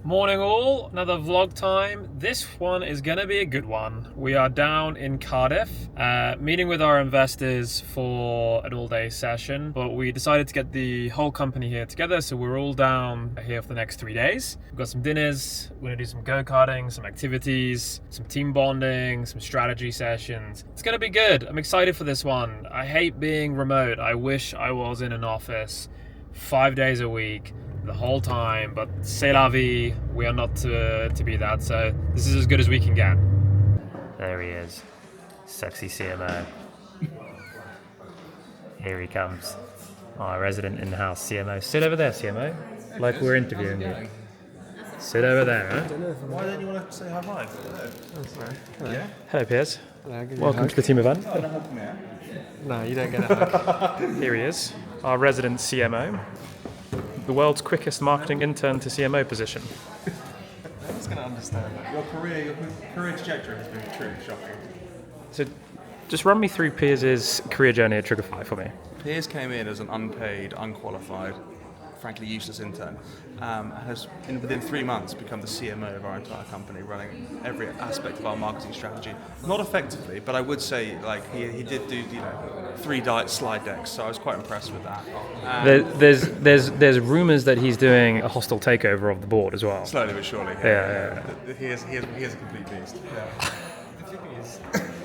Morning all, another vlog time. This one is gonna be a good one. We are down in Cardiff, meeting with our investors for an all-day session, but we decided to get the whole company here together, so we're all down here for the next 3 days. We've got some dinners, we're gonna do some go-karting, some activities, some team bonding, some strategy sessions. It's gonna be good. I'm excited for this one. I hate being remote. I wish I was in an office 5 days a week the whole time, but c'est la vie, we are not to be that, so this is as good as we can get. There he is, sexy CMO. Here he comes, our resident in-house CMO. Sit over there, CMO, like we're interviewing you. Sit over there, huh? Why don't you want to say hi? Hello. Yeah? Hello, Piers. Hello, Welcome to the team event. No, you don't get a hug. Here he is, our resident CMO. The world's quickest marketing intern to CMO position. No one's going to understand that. Your career trajectory has been truly shocking. So just run me through Piers' career journey at Triggerfy for me. Piers came in as an unpaid, unqualified, frankly useless intern, and has within 3 months become the CMO of our entire company, running every aspect of our marketing strategy. Not effectively, but I would say he did do 3 slide decks, so I was quite impressed with that. There's rumours that he's doing a hostile takeover of the board as well. Slowly but surely. Yeah. He is a complete beast. The thing is,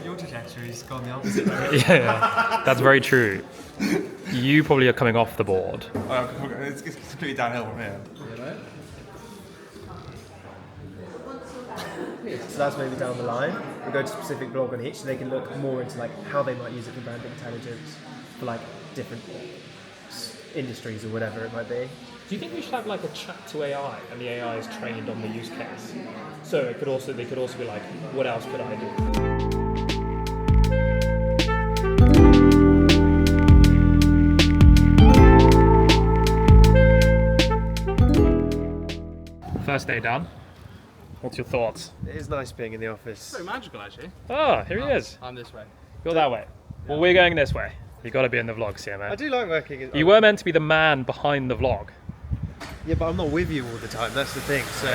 your trajectory's gone the opposite way. Yeah, that's very true. You probably are coming off the board. It's completely downhill from here. So that's maybe down the line. We go to a specific blog on each, so they can look more into how they might use it for brand intelligence for different industries or whatever it might be. Do you think we should have a chat to AI, and the AI is trained on the use case? So they could also be what else could I do? First day done. What's your thoughts? It is nice being in the office. Very magical, actually. Oh, here he is. I'm this way. Go that way. Well, we're going this way. You got to be in the vlog, CMO. I do like working. You were meant to be the man behind the vlog. Yeah, but I'm not with you all the time. That's the thing. So,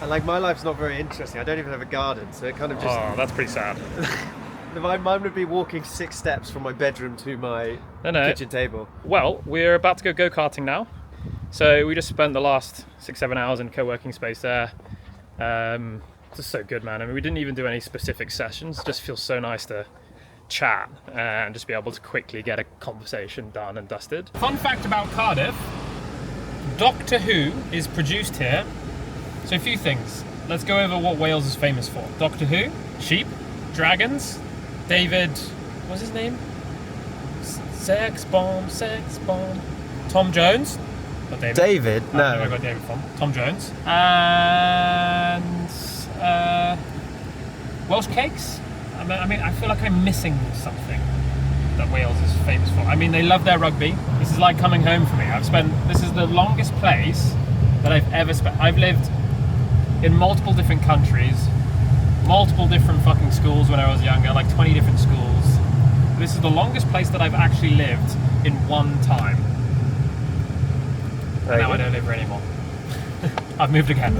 and my life's not very interesting. I don't even have a garden, so it kind of just. Oh, that's pretty sad. Mine would be walking 6 steps from my bedroom to my kitchen table. Well, we're about to go go-karting now. So we just spent the last 6-7 hours in co-working space there. Just so good, man. I mean, we didn't even do any specific sessions. It just feels so nice to chat and just be able to quickly get a conversation done and dusted. Fun fact about Cardiff, Doctor Who is produced here. So a few things. Let's go over what Wales is famous for. Doctor Who, sheep, dragons, David, what's his name? Sex bomb. Tom Jones. David? I don't know where I got David from. Tom Jones. And Welsh cakes? I mean, I feel like I'm missing something that Wales is famous for. I mean, they love their rugby. This is like coming home for me. This is the longest place that I've ever spent. I've lived in multiple different countries, multiple different fucking schools when I was younger, 20 different schools. This is the longest place that I've actually lived in one time. And now I don't live here anymore. I've moved again.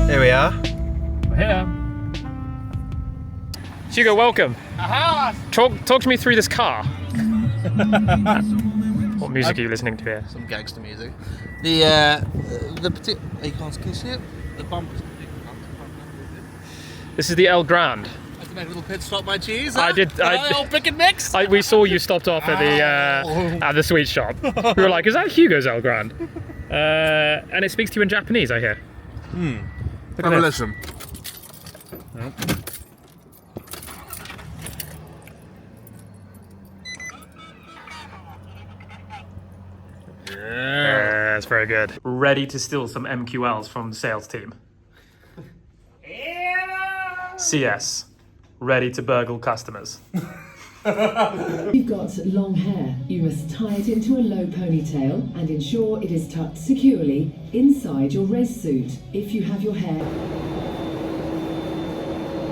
Here we are. We're here. Hugo, welcome. Aha! Talk to me through this car. What music are you listening to here? Some gangster music. The particular. Can you see it? The bumpers. This is the El Grande. I had to make a little pit stop my cheese. I did. Pick and mix. We saw you stopped off at the sweet shop. We were like, "Is that Hugo's El Grande?" And it speaks to you in Japanese, I hear. Look at this. Listen. Yeah, that's very good. Ready to steal some MQLs from the sales team. CS. Ready to burgle customers. You've got long hair. You must tie it into a low ponytail and ensure it is tucked securely inside your race suit. If you have your hair...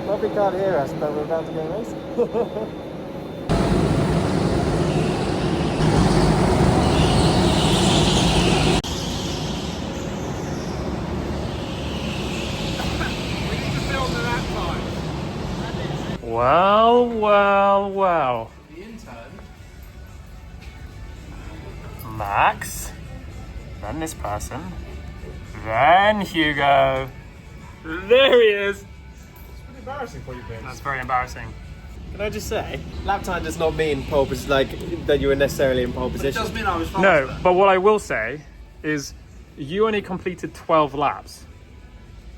Probably can't hear us, but we're about to go racing. Well, well, well. The intern. Max, then this person, then Hugo. There he is. It's pretty embarrassing for you, Piers. That's very embarrassing. Can I just say, lap time does not mean that you were necessarily in pole It position. does mean I was faster. No, but what I will say is you only completed 12 laps.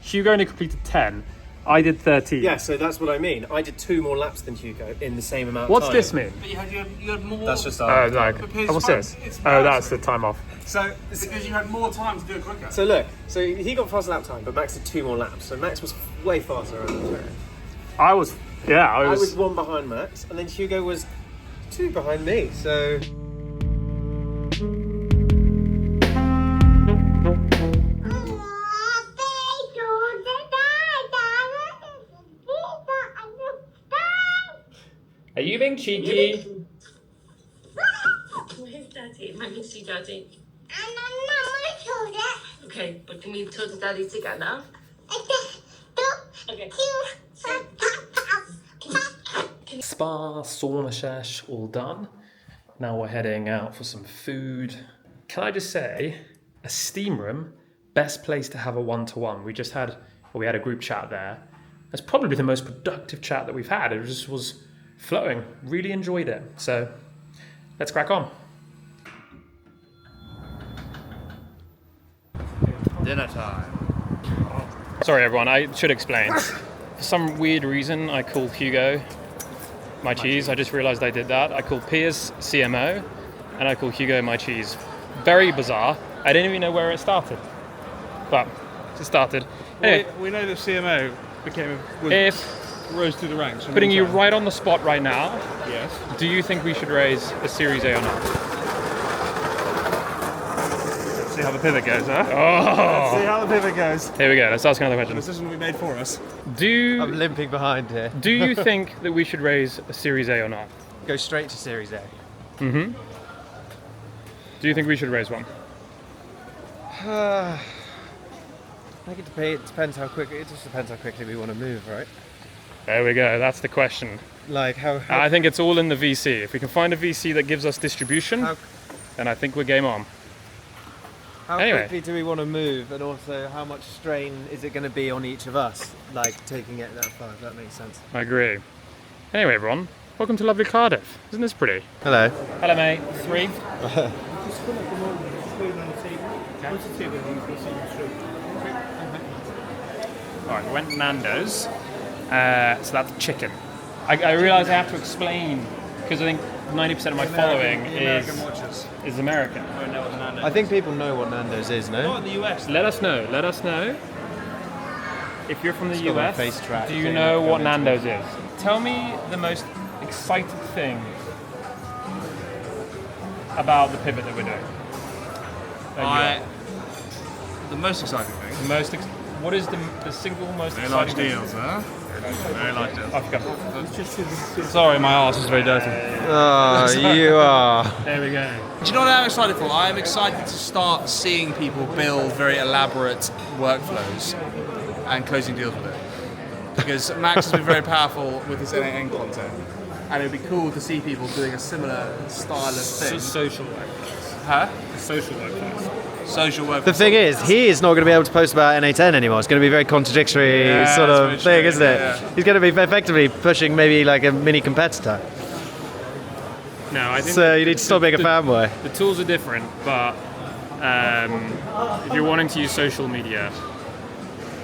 Hugo only completed 10. I did 13. Yeah, so that's what I mean. I did 2 more laps than Hugo in the same amount of What's time. this mean? But you had more. That's just Oh, our... like, Because what's fine, this? it's Oh, that's embarrassing. the time off. So, Because you had more time to do it quicker. so look, so he got fast lap time, but Max did 2 more laps. So Max was way faster around the track. I was 1 behind Max, and then Hugo was 2 behind me. So Are you being cheeky? Where's Daddy? I can see Daddy. Okay, but can we talk to Daddy together? Okay. Spa, sauna sesh, all done. Now we're heading out for some food. Can I just say, a steam room, best place to have a one-to-one. We had a group chat there. That's probably the most productive chat that we've had. It just was flowing. Really enjoyed it. So let's crack on. Dinner time. Sorry everyone, I should explain. For some weird reason, I called Hugo my cheese. I just realized I did that. I called Piers CMO, and I called Hugo my cheese. Very bizarre. I didn't even know where it started, but it started. Anyway, We know that CMO rose through the ranks. putting you right on the spot right now, Yes. do you think we should raise a Series A or not? Let's see how the pivot goes, huh? Oh, See how the pivot goes. here we go. Let's ask another question. This isn't what we made for us. I'm limping behind here. Do you think that we should raise a Series A or not? Go straight to Series A. Mm-hmm. Do you think we should raise one? I think it depends how quickly. It just depends how quickly we want to move, right? There we go. That's the question. Like how I think it's all in the VC. If we can find a VC that gives us distribution, then I think we're game on. Anyway. quickly do we want to move, and also how much strain is it going to be on each of us, like taking it that far? If that makes sense. I agree. Anyway, everyone, welcome to lovely Cardiff. Isn't this pretty? Hello. Hello, mate. 3. Alright, we went Nando's. So that's chicken. I realise I have to explain, because I think 90% of my following is American. I think people know what Nando's is, no? Not in the US. Let us know. Let us know. If you're from the got my US, face track do you thing know what going Nando's is? Tell me the most exciting thing about the pivot that we're doing. The most exciting thing. What is the single most Very exciting large deals, huh? Very large deals. Off you go. Sorry, my arse is very dirty. Oh, you are. There we go. Do you know what I'm excited for? I'm excited to start seeing people build very elaborate workflows and closing deals with it. Because Max has been very powerful with his end content, and it'd be cool to see people doing a similar style of thing. Social workplace. Huh? Social workplace. Social work. The thing is, he is not going to be able to post about NA10 anymore. It's going to be a very contradictory Yeah, sort that's of very thing, true. isn't it? Yeah. He's going to be effectively pushing maybe like a mini competitor. No, I think So you need to stop being a fanboy. the tools are different, but if you're wanting to use social media,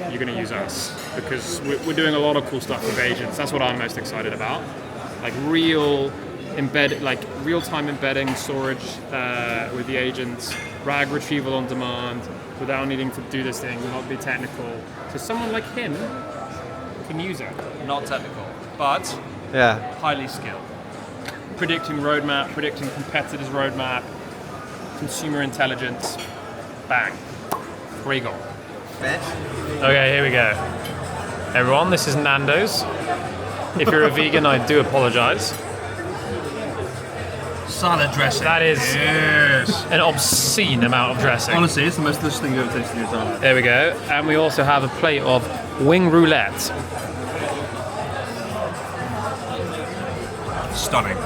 you're going to use us, because we're doing a lot of cool stuff with agents. That's what I'm most excited about, like real-time embedding storage with the agents, RAG retrieval on demand, without needing to do this thing, not be technical. So someone like him can use it. Not technical, but Yeah. highly skilled. Predicting roadmap, predicting competitors' roadmap, consumer intelligence, bang, regal. Okay, here we go. Everyone, this is Nando's. If you're a vegan, I do apologise. Salad dressing. That is Yes. an obscene amount of dressing. Honestly, it's the most delicious thing you've ever tasted in your entire life. There we go. And we also have a plate of wing roulette. Stunning.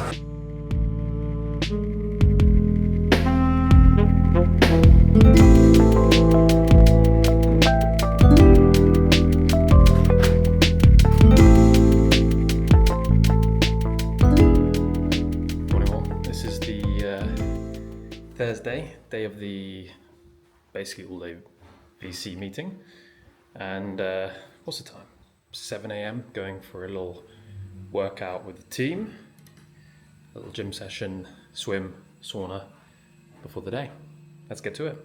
Morning all. This is the Thursday, day of the basically all-day VC meeting. And what's the time? 7 a.m. Going for a little workout with the team. A little gym session, swim, sauna before the day. Let's get to it.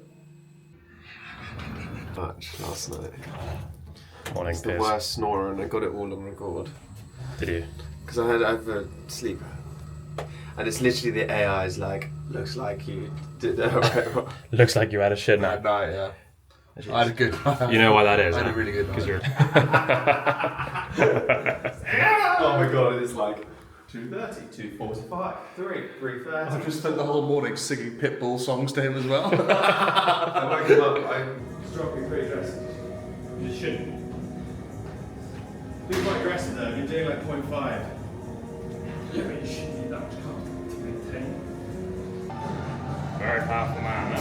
Much last night. Morning, It's the Piers. worst snorer, and I got it all on record. Did you? Because I have a sleeper. And it's literally the AI's like, looks like you did that Looks like you had a shit at nap. night, yeah. I had a good You know why that is? I had huh? a really good Because night. you're. Oh my god, it's like 2:30, 2:45, 3:30. I've just spent the whole morning singing Pitbull songs to him as well. I woke him up, I was dropping pretty aggressive. You shouldn't. Be quite aggressive though, you're doing like 0.5. Yeah, but you shouldn't need that much carb to maintain. Very powerful man.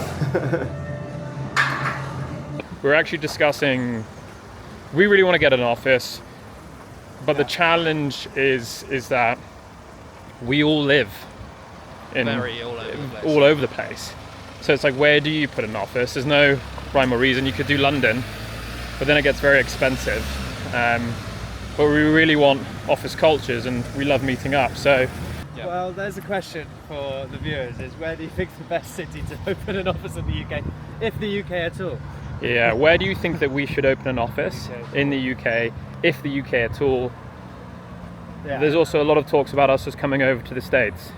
We're actually discussing. We really want to get an office, but the challenge is that we all live in all over the place. So it's like, where do you put an office? There's no rhyme or reason. You could do London, but then it gets very expensive. But we really want office cultures, and we love meeting up. So. Well, there's a question for the viewers: is where do you think the best city to open an office in the UK, if the UK at all? Yeah, where do you think that we should open an office in the UK, if the UK at all? Yeah. There's also a lot of talks about us just coming over to the States,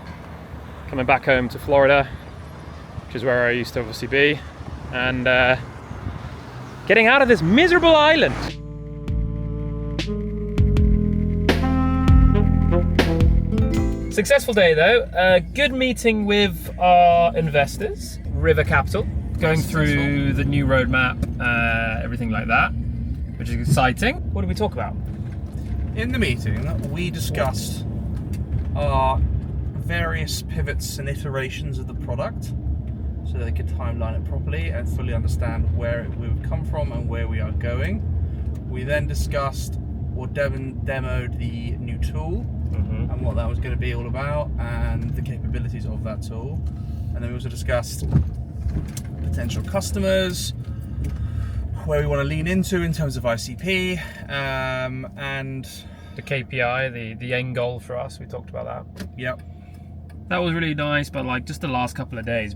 coming back home to Florida, which is where I used to obviously be, and getting out of this miserable island. Successful day though. Good meeting with our investors, River Capital, going through the new roadmap, everything like that, which is exciting. What did we talk about? In the meeting, we discussed our various pivots and iterations of the product so they could timeline it properly and fully understand where we've come from and where we are going. We then discussed or demoed the new tool and what that was going to be all about and the capabilities of that tool. And then we also discussed potential customers, where we want to lean into in terms of ICP, and The KPI, the end goal for us. We talked about that. yep. That was really nice, but like just the last couple of days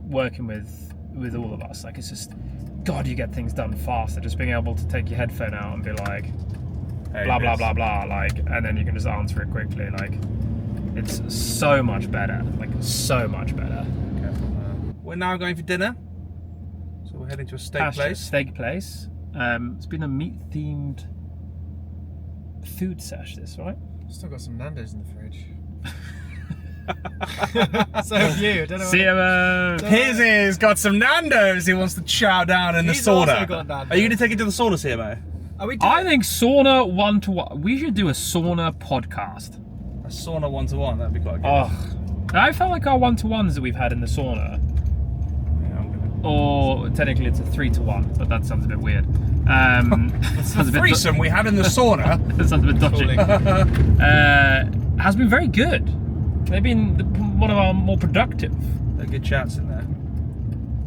working with all of us, like it's just, God, you get things done faster. Just being able to take your headphone out and be like, Hey, blah blah Piers. blah blah, like, and then you can just answer it quickly. Like, it's so much better. Like, so much better. We're now going for dinner, so we're heading to a steak place. Steak place. It's been a meat-themed food sesh. This, right? Still got some Nando's in the fridge. So have you. I don't know. See you. Piers has got some Nando's. He wants to chow down in the He's sauna. also got Nando's. Are you going to take it to the sauna, CMO? Are we doing? I think sauna 1-to-1. We should do a sauna podcast. A sauna 1-to-1. That'd be quite good. Oh, I felt like our 1-to-1s that we've had in the sauna. Yeah, I'm gonna... Or technically it's a 3-to-1, but that sounds a bit weird. Sounds a bit Threesome we had in the sauna. that sounds a bit dodgy. Has been very good. They've been one of our more productive. They're good chats in there.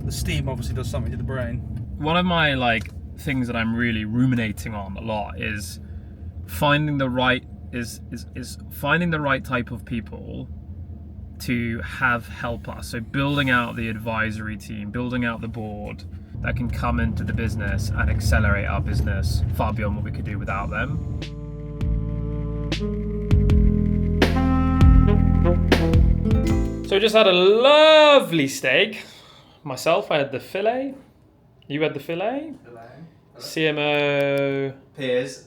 The steam obviously does something to the brain. One of my things that I'm really ruminating on a lot is finding the right finding the right type of people to help us. So building out the advisory team, building out the board that can come into the business and accelerate our business far beyond what we could do without them. So we just had a lovely steak. Myself, I had the fillet. You had the fillet. CMO. Piers.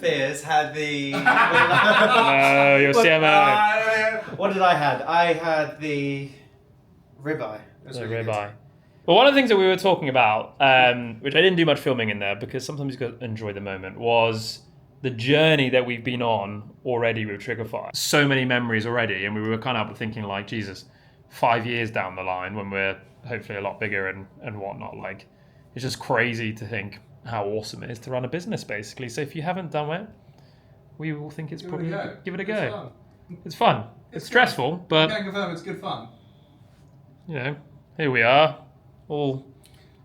Piers had the. No, your CMO. What did I had? I had the ribeye. It was The really good. ribeye. Well, one of the things that we were talking about, which I didn't do much filming in there because sometimes you got to enjoy the moment, was the journey that we've been on already with Triggerfire. So many memories already, and we were kind of thinking like, Jesus, 5 years down the line when we're hopefully a lot bigger and whatnot, like, it's just crazy to think how awesome it is to run a business, basically. So if you haven't done it, we will think it's probably give it a go. It's fun. It's stressful, but I can confirm it's good fun. you know, here we are, all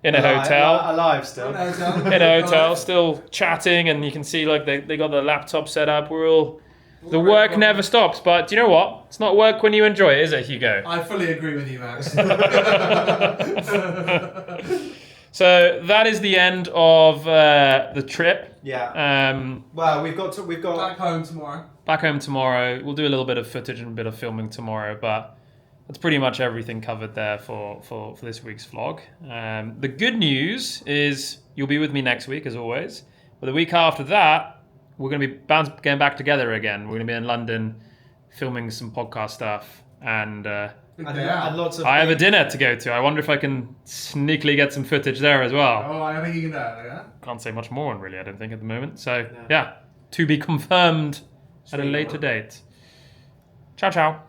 in a hotel. Alive still. In a hotel, still chatting, and you can see like they got the laptop set up. We're all the work never stops. But do you know what? It's not work when you enjoy it, is it, Hugo? I fully agree with you, Max. So that is the end of the trip. Yeah. Well, we've got Back home tomorrow. Back home tomorrow. We'll do a little bit of footage and a bit of filming tomorrow, but that's pretty much everything covered there for this week's vlog. The good news is you'll be with me next week, as always. But the week after that, we're going to be getting back together again. We're going to be in London filming some podcast stuff. And lots of. I have a dinner to go to. I wonder if I can sneakily get some footage there as well. Oh, I think you can do it, yeah? Can't say much more, really, I don't think, at the moment. So, yeah, to be confirmed at a later date. Ciao, ciao.